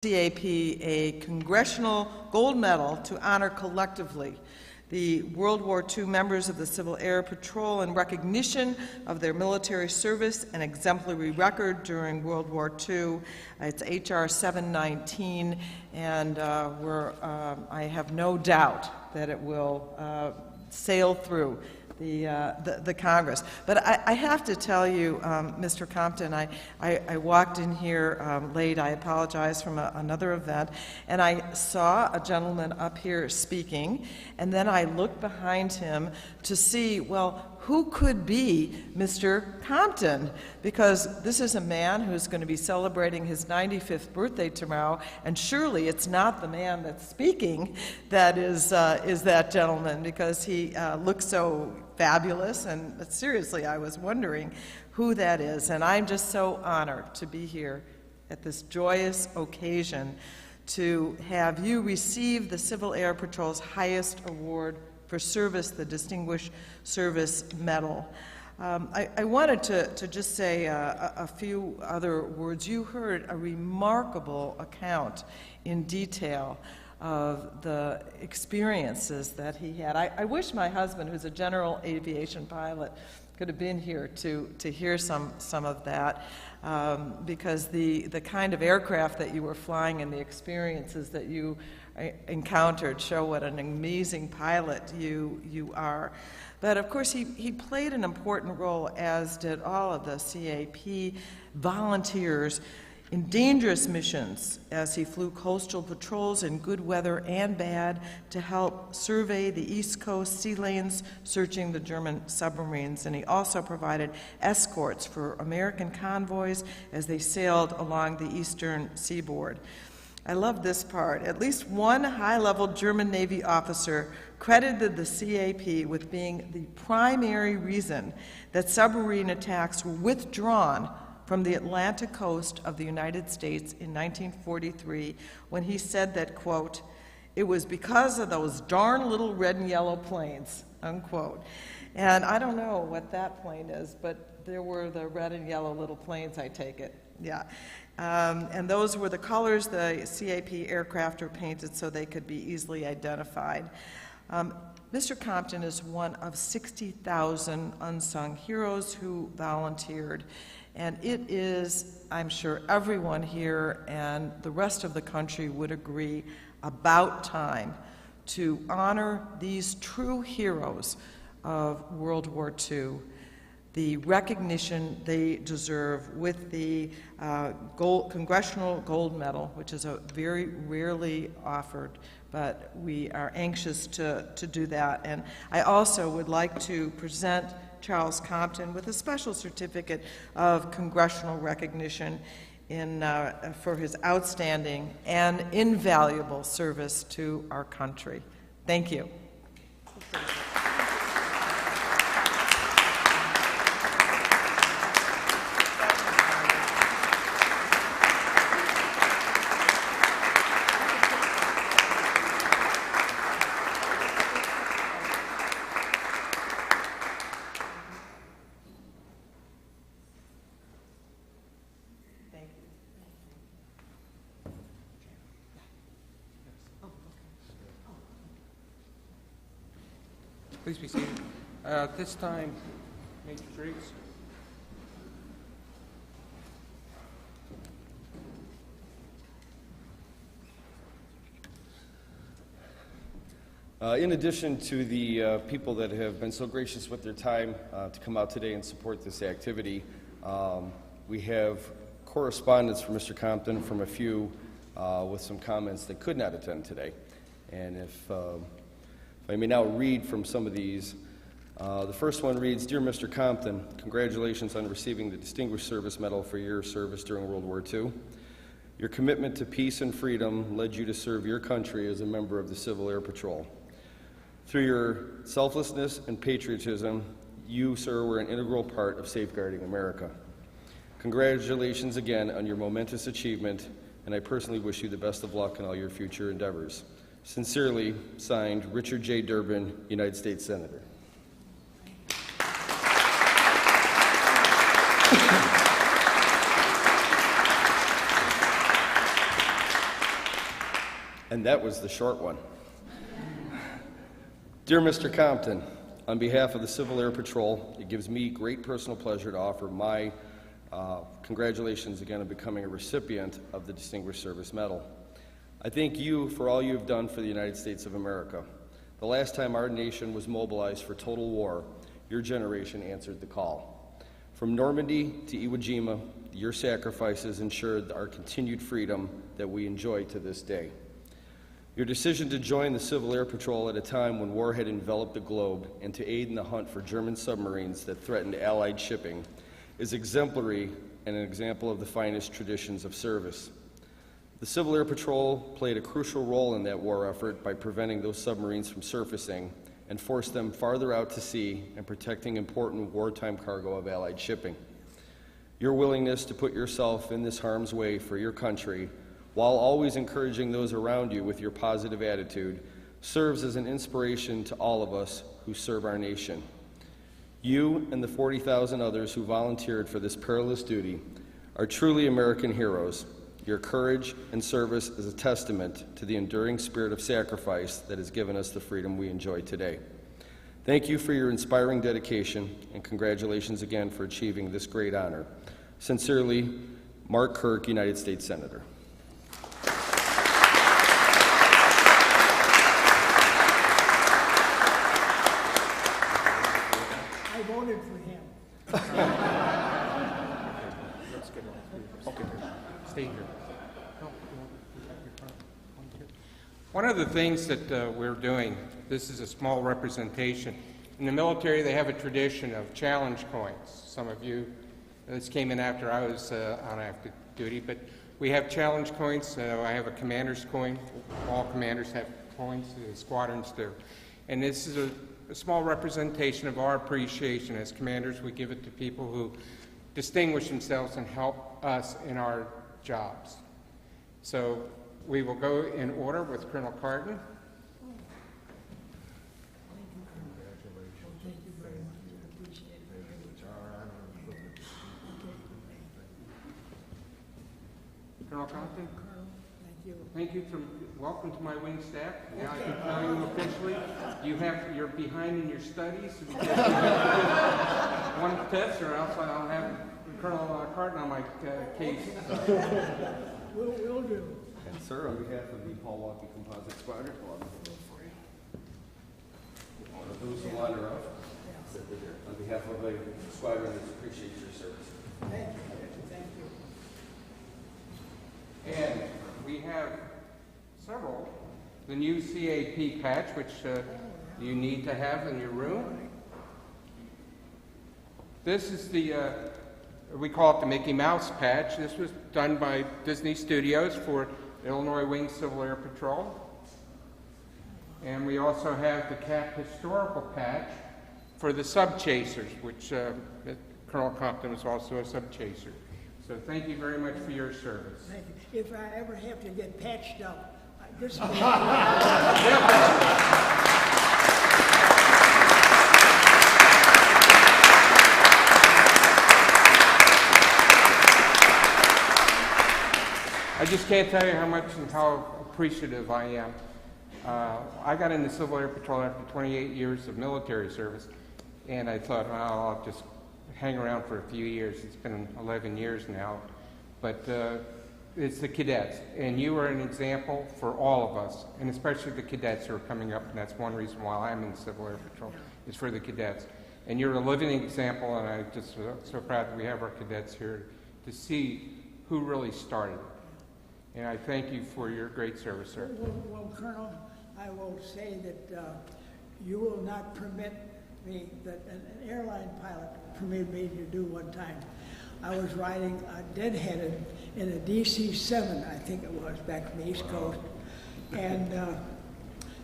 CAP a Congressional Gold Medal to honor collectively the World War II members of the Civil Air Patrol in recognition of their military service and exemplary record during World War II. It's H.R. 719, and I have no doubt that it will sail through the Congress. But I have to tell you, Mr. Compton, I walked in here late. I apologize, from another event, and I saw a gentleman up here speaking, and then I looked behind him to see, well, who could be Mr. Compton? Because this is a man who's going to be celebrating his 95th birthday tomorrow, and surely it's not the man that's speaking that is that gentleman, because he looks so fabulous. And seriously, I was wondering who that is, and I'm just so honored to be here at this joyous occasion to have you receive the Civil Air Patrol's highest award for service, the Distinguished Service Medal. I wanted to just say a few other words. You heard a remarkable account in detail of the experiences that he had. I wish my husband, who's a general aviation pilot, could have been here to hear some of that, because the kind of aircraft that you were flying and the experiences that you encountered show what an amazing pilot you are. But of course, he played an important role, as did all of the CAP volunteers, in dangerous missions as he flew coastal patrols in good weather and bad to help survey the East Coast sea lanes, searching the German submarines. And he also provided escorts for American convoys as they sailed along the Eastern Seaboard. I love this part. At least one high-level German Navy officer credited the CAP with being the primary reason that submarine attacks were withdrawn from the Atlantic coast of the United States in 1943, when he said that, quote, "It was because of those darn little red and yellow planes," unquote. And I don't know what that plane is, but there were the red and yellow little planes, I take it. Yeah. And those were the colors the CAP aircraft were painted so they could be easily identified. Mr. Compton is one of 60,000 unsung heroes who volunteered. And it is, I'm sure everyone here and the rest of the country would agree, about time to honor these true heroes of World War II, the recognition they deserve with the Congressional Gold Medal, which is a very rarely offered, but we are anxious to do that. And I also would like to present Charles Compton with a special certificate of congressional recognition for his outstanding and invaluable service to our country. Thank you. Please be seated. At this time, Major Driggs. In addition to the people that have been so gracious with their time to come out today and support this activity, we have correspondence from Mr. Compton from a few with some comments that could not attend today. And if I may now read from some of these. The first one reads, "Dear Mr. Compton, congratulations on receiving the Distinguished Service Medal for your service during World War II. Your commitment to peace and freedom led you to serve your country as a member of the Civil Air Patrol. Through your selflessness and patriotism, you, sir, were an integral part of safeguarding America. Congratulations again on your momentous achievement, and I personally wish you the best of luck in all your future endeavors. Sincerely, signed, Richard J. Durbin, United States Senator." And that was the short one. Dear Mr. Compton, on behalf of the Civil Air Patrol, it gives me great personal pleasure to offer my congratulations again on becoming a recipient of the Distinguished Service Medal. I thank you for all you have done for the United States of America. The last time our nation was mobilized for total war, your generation answered the call. From Normandy to Iwo Jima, your sacrifices ensured our continued freedom that we enjoy to this day. Your decision to join the Civil Air Patrol at a time when war had enveloped the globe and to aid in the hunt for German submarines that threatened Allied shipping is exemplary and an example of the finest traditions of service. The Civil Air Patrol played a crucial role in that war effort by preventing those submarines from surfacing and forced them farther out to sea and protecting important wartime cargo of Allied shipping. Your willingness to put yourself in this harm's way for your country, while always encouraging those around you with your positive attitude, serves as an inspiration to all of us who serve our nation. You and the 40,000 others who volunteered for this perilous duty are truly American heroes. Your courage and service is a testament to the enduring spirit of sacrifice that has given us the freedom we enjoy today. Thank you for your inspiring dedication, and congratulations again for achieving this great honor. Sincerely, Mark Kirk, United States Senator. I voted for him. Let's get it. Okay, stay here. One of the things that we're doing, this is a small representation. In the military, they have a tradition of challenge coins. Some of you, this came in after I was on active duty, but we have challenge coins. I have a commander's coin. All commanders have coins, the squadrons do. And this is a small representation of our appreciation. As commanders, we give it to people who distinguish themselves and help us in our jobs. So we will go in order with Colonel Carton. Colonel Compton? Thank you. Thank you. Welcome to my wing staff. Now I can tell you officially, you're behind in your studies. Because you have to do one test, or else I'll have Colonel Carton on my case. We'll do. And sir, on behalf of the Paul Walkie Composite Squadron, those who wander up, on behalf of the squadron, we appreciate your service. Thank you. Thank you. And we have several. The new CAP patch, which you need to have in your room. This is the, we call it the Mickey Mouse patch. This was done by Disney Studios for Illinois Wing Civil Air Patrol. And we also have the CAP historical patch for the sub-chasers, which Colonel Compton was also a sub-chaser. So thank you very much for your service. Thank you. If I ever have to get patched up, this is I just can't tell you how much and how appreciative I am. I got in the Civil Air Patrol after 28 years of military service, and I thought, well, I'll just hang around for a few years. It's been 11 years now, but it's the cadets, and you are an example for all of us, and especially the cadets who are coming up, and that's one reason why I'm in the Civil Air Patrol, is for the cadets. And you're a living example, and I'm just so proud that we have our cadets here to see who really started. And I thank you for your great service, sir. Well, Colonel, I will say that you will not permit me, that an airline pilot permitted me to do one time. I was riding deadheaded in a DC-7, I think it was, back from the East Coast. And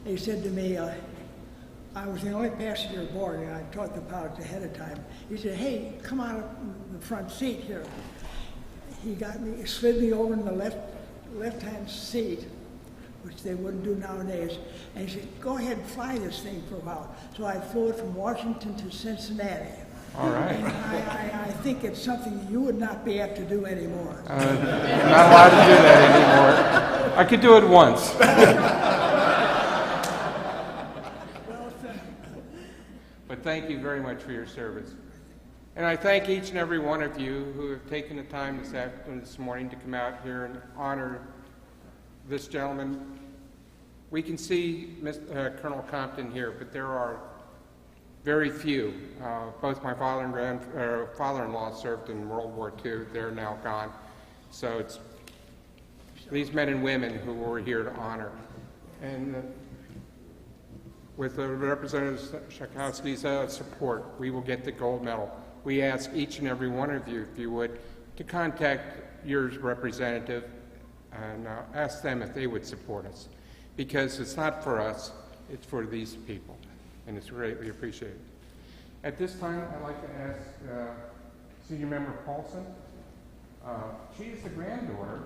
they said to me, I was the only passenger aboard, and I taught the pilots ahead of time. He said, hey, come out of the front seat here. He got me, slid me over in the left-hand seat, which they wouldn't do nowadays. And he said, go ahead and fly this thing for a while. So I flew it from Washington to Cincinnati. All right. And I think it's something you would not be able to do anymore. You're not allowed to do that anymore. I could do it once. But thank you very much for your service. And I thank each and every one of you who have taken the time this morning to come out here and honor this gentleman. We can see Colonel Compton here, but there are very few. Both my father and father-in-law served in World War II. They're now gone. So it's these men and women who we're here to honor. And with Representative Schakowsky's support, we will get the gold medal. We ask each and every one of you, if you would, to contact your representative and ask them if they would support us. Because it's not for us, it's for these people, and it's greatly appreciated. At this time, I'd like to ask Senior Member Paulson. She is the granddaughter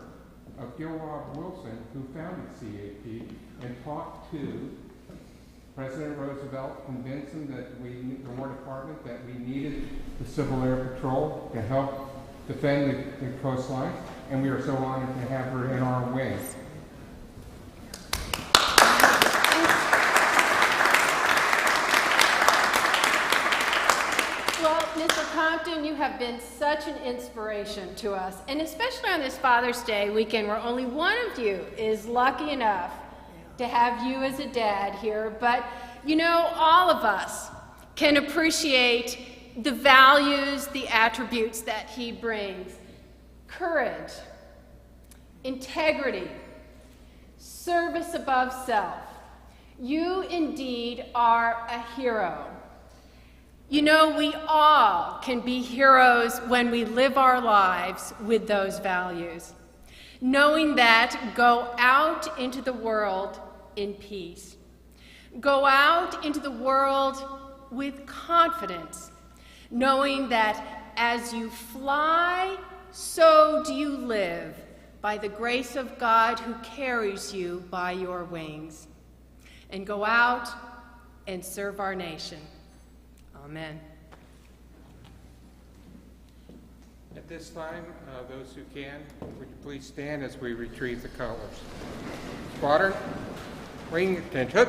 of Gilroy Wilson, who founded CAP and talked to President Roosevelt, convinced him that the War Department, that we needed the Civil Air Patrol to help defend the coastline, and we are so honored to have her in our wings. Well, Mr. Compton, you have been such an inspiration to us, and especially on this Father's Day weekend where only one of you is lucky enough to have you as a dad here. But, you know, all of us can appreciate the values, the attributes that he brings. Courage, integrity, service above self. You indeed are a hero. You know, we all can be heroes when we live our lives with those values, knowing that go out into the world in peace. Go out into the world with confidence, knowing that as you fly, so do you live by the grace of God who carries you by your wings. And go out and serve our nation. Amen. At this time, those who can, would you please stand as we retrieve the colors. Squadron, wing, attention.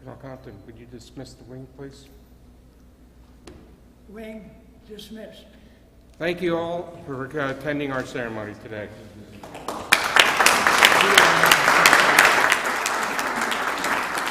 Colonel Compton, would you dismiss the wing, please? Wing dismissed. Thank you all for attending our ceremony today.